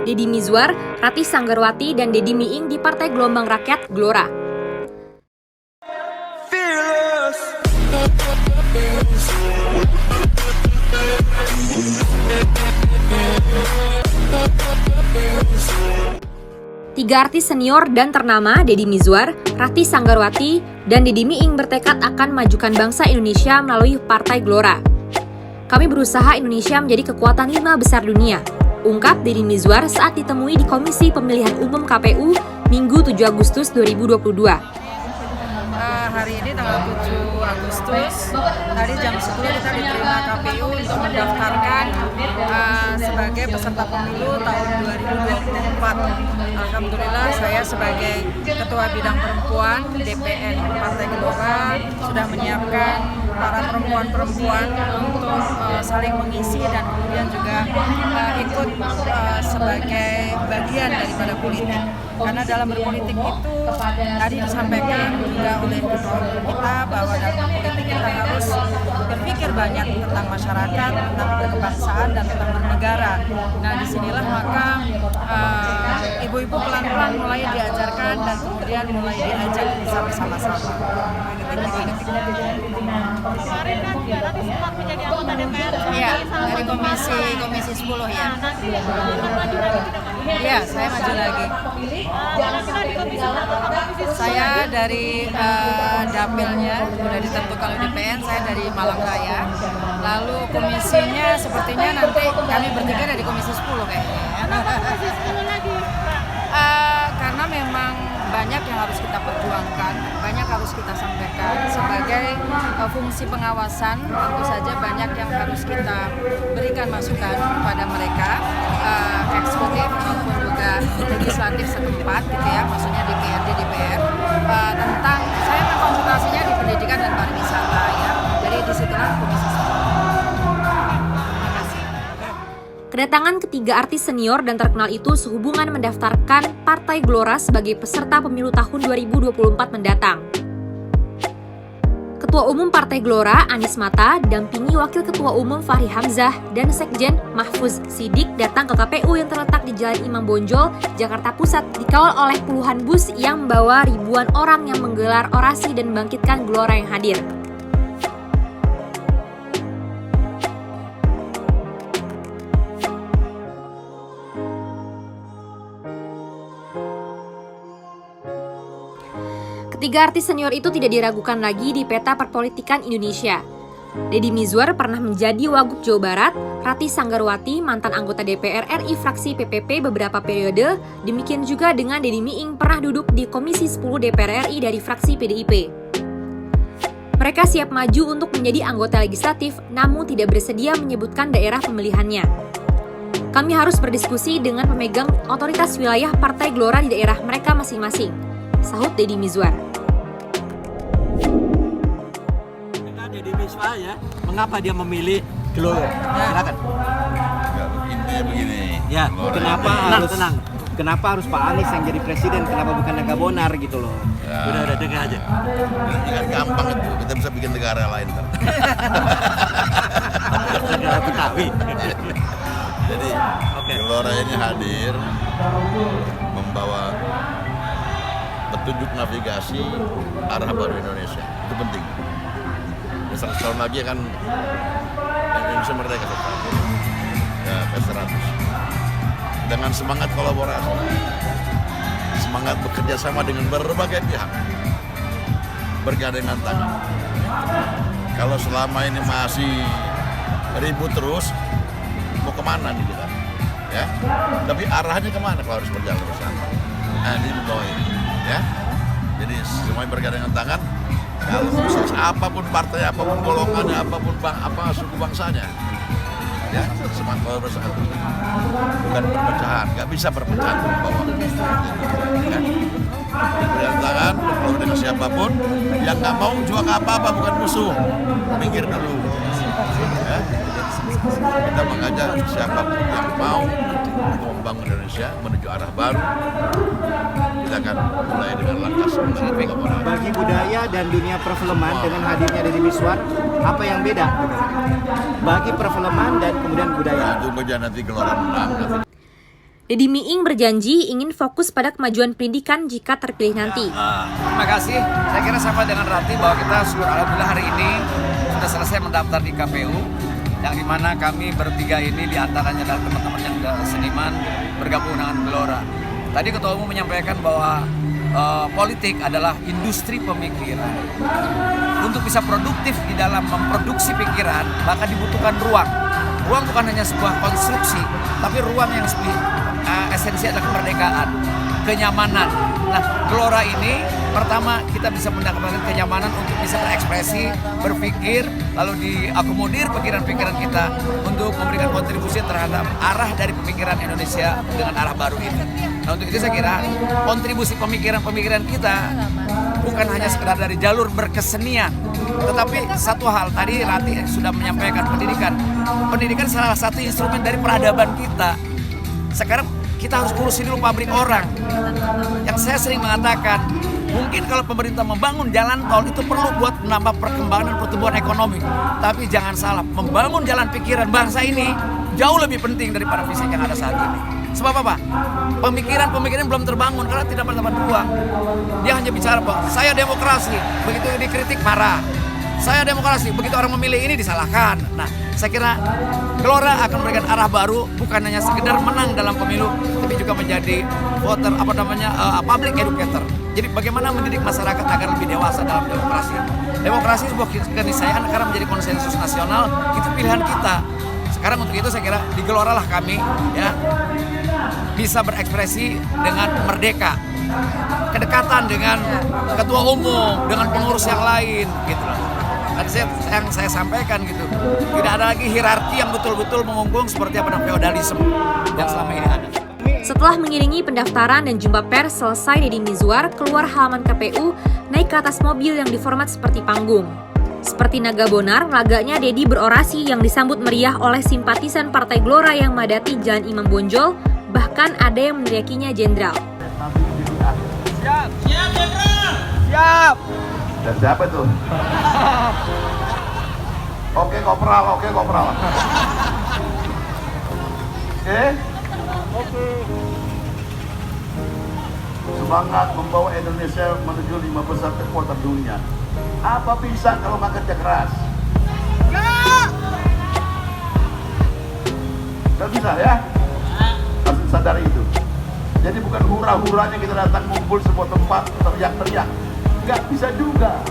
Deddy Mizwar, Ratih Sanggarwati, dan Deddy Miing di Partai Gelombang Rakyat Gelora. Tiga artis senior dan ternama, Deddy Mizwar, Ratih Sanggarwati, dan Deddy Miing bertekad akan majukan bangsa Indonesia melalui Partai Gelora. Kami berusaha Indonesia menjadi kekuatan 5 besar dunia, ungkap Deddy Mizwar saat ditemui di Komisi Pemilihan Umum KPU Minggu 7 Agustus 2022. Hari ini tanggal 7 Agustus, tadi jam 10 kita diterima KPU untuk mendaftarkan sebagai peserta pemilu tahun 2024. Alhamdulillah saya sebagai Ketua Bidang Perempuan DPN Partai Gelora sudah menyiapkan para perempuan-perempuan untuk saling mengisi dan kemudian juga ikut sebagai bagian daripada politik. Karena dalam berpolitik itu tadi disampaikan juga oleh ketua kita bahwa dalam berpolitik kita harus berpikir banyak tentang masyarakat, tentang kebangsaan dan tentang bernegara. Nah disinilah maka ibu-ibu pelan-pelan mulai diajarkan dan kemudian mulai diajak bisa bersama-sama. Kemarin kan juga nanti sempat menjadi anggota DPR. Iya, dari komisi 10 ya. Iya, saya maju lagi. Saya dari dapilnya sudah ditentukan oleh DPN, saya dari Malang Raya. Lalu komisinya sepertinya nanti kami bertiga dari komisi 10 kayaknya. Kenapa komisi 10 lagi? Karena memang banyak yang harus kita perjuangkan, banyak harus kita sampaikan sebagai fungsi pengawasan. Tentu saja banyak yang harus kita berikan masukan kepada mereka, eksekutif maupun juga legislatif setempat, gitu ya, maksudnya DPRD, DPR, tentang saya konsultasinya di pendidikan dan pariwisata ya. Jadi disitulah komisi 10. Kedatangan ketiga artis senior dan terkenal itu sehubungan mendaftarkan Partai Gelora sebagai peserta pemilu tahun 2024 mendatang. Ketua Umum Partai Gelora, Anies Mata, dampingi Wakil Ketua Umum Fahri Hamzah dan Sekjen Mahfuz Siddiq datang ke KPU yang terletak di Jalan Imam Bonjol, Jakarta Pusat, dikawal oleh puluhan bus yang membawa ribuan orang yang menggelar orasi dan membangkitkan Gelora yang hadir. Ketiga artis senior itu tidak diragukan lagi di peta perpolitikan Indonesia. Deddy Mizwar pernah menjadi Wagub Jawa Barat, Ratih Sanggarwati mantan anggota DPR RI fraksi PPP beberapa periode, demikian juga dengan Deddy Miing pernah duduk di Komisi 10 DPR RI dari fraksi PDIP. Mereka siap maju untuk menjadi anggota legislatif, namun tidak bersedia menyebutkan daerah pemilihannya. Kami harus berdiskusi dengan pemegang otoritas wilayah Partai Gelora di daerah mereka masing-masing, sahut Deddy Mizwar. Deddy Mizwar ya, mengapa dia memilih Gelora? Silakan. Intinya begini. Ya, kenapa harus tenang. Kenapa harus Pak Anies yang jadi presiden? Kenapa bukan Naga Bonar gitu loh? Ya. Udah dengar aja. Ini kan gampang itu, kita bisa bikin negara lain. Negara Betawi. Jadi Gelora ini hadir membawa petunjuk navigasi arah baru Indonesia. Itu penting. 100 tahun lagi kan Indonesia merdeka ya, ke 100. Dengan semangat kolaborasi, semangat bekerja sama dengan berbagai pihak, bergandengan tangan. Kalau selama ini masih ribut terus, mau kemana nih kita? Ya, tapi arahnya kemana kalau harus berjalan bersama? Nah, ini membawa ini, ya. Jadi semuanya bergandengan tangan. Kalau apapun partai, apapun golongannya, apapun suku bangsanya, ya semangat kalau bersatu, bukan perpecahan, nggak bisa perpecahan membawa. Ya. Bergandengan tangan, berkeluar dengan siapapun, yang nggak mau jual apa-apa bukan musuh, minggir dulu. Ya. Kita mengajak siapapun yang mau membangun Indonesia menuju arah baru, kita akan mulai dengan langkah sebenarnya. Bagi budaya dan dunia perfilman dengan hadirnya Deddy Mizwar, apa yang beda? Bagi perfilman dan kemudian budaya. Nah, tunggu aja nanti Gelora menang. Deddy Miing berjanji ingin fokus pada kemajuan pendidikan jika terpilih nanti. Terima kasih. Saya kira sama dengan Rati bahwa kita syukur alhamdulillah hari ini sudah selesai mendaftar di KPU, yang dimana kami bertiga ini diantaranya adalah teman-teman yang seniman bergabung dengan Gelora. Tadi Ketua Umum menyampaikan bahwa politik adalah industri pemikiran. Untuk bisa produktif di dalam memproduksi pikiran, maka dibutuhkan ruang. Ruang bukan hanya sebuah konstruksi, tapi ruang yang esensi adalah kemerdekaan, kenyamanan. Nah, Gelora ini pertama kita bisa mendapatkan kenyamanan untuk bisa berekspresi, berpikir, lalu diakomodir pikiran-pikiran kita untuk memberikan kontribusi terhadap arah dari pemikiran Indonesia dengan arah baru ini. Nah, untuk itu saya kira kontribusi pemikiran-pemikiran kita bukan hanya sekedar dari jalur berkesenian, tetapi satu hal tadi Rati sudah menyampaikan pendidikan. Pendidikan salah satu instrumen dari peradaban kita. Sekarang kita harus urusin dulu pabrik orang. Yang saya sering mengatakan, mungkin kalau pemerintah membangun jalan tol itu perlu buat menambah perkembangan dan pertumbuhan ekonomi. Tapi jangan salah, membangun jalan pikiran bangsa ini jauh lebih penting daripada fisik yang ada saat ini. Sebab apa? Pemikiran belum terbangun karena tidak mendapat ruang. Dia hanya bicara bahwa saya demokrasi, begitu dikritik marah. Saya demokrasi, begitu orang memilih ini disalahkan. Nah, saya kira Gelora akan memberikan arah baru, bukan hanya sekedar menang dalam pemilu, tapi juga menjadi voter public educator. Jadi bagaimana mendidik masyarakat agar lebih dewasa dalam demokrasi. Demokrasi sebuah keniscayaan karena menjadi konsensus nasional, itu pilihan kita. Sekarang untuk itu saya kira di Gelora lah kami ya bisa berekspresi dengan merdeka, kedekatan dengan ketua umum, dengan pengurus yang lain, gitu loh. Yang saya sampaikan gitu, tidak ada lagi hierarki yang betul-betul mengunggung seperti apa feodalisme yang selama ini ada. Setelah mengiringi pendaftaran dan jumpa pers selesai, Deddy Mizwar keluar halaman KPU naik ke atas mobil yang diformat seperti panggung. Seperti naga bonar, laganya Deddy berorasi yang disambut meriah oleh simpatisan Partai Gelora yang madati Jalan Imam Bonjol, bahkan ada yang meneriakinya jenderal. Siap! Siap, jenderal! Siap! Dan siapa itu? Oke, kopral. Oke. Semangat membawa Indonesia menuju 5 besar kekuatan dunia. Apa bisa kalau nggak kerja keras? Nggak bisa ya? Harus sadari itu. Jadi bukan hura-huranya kita datang ngumpul sebuah tempat teriak-teriak. Nggak bisa juga.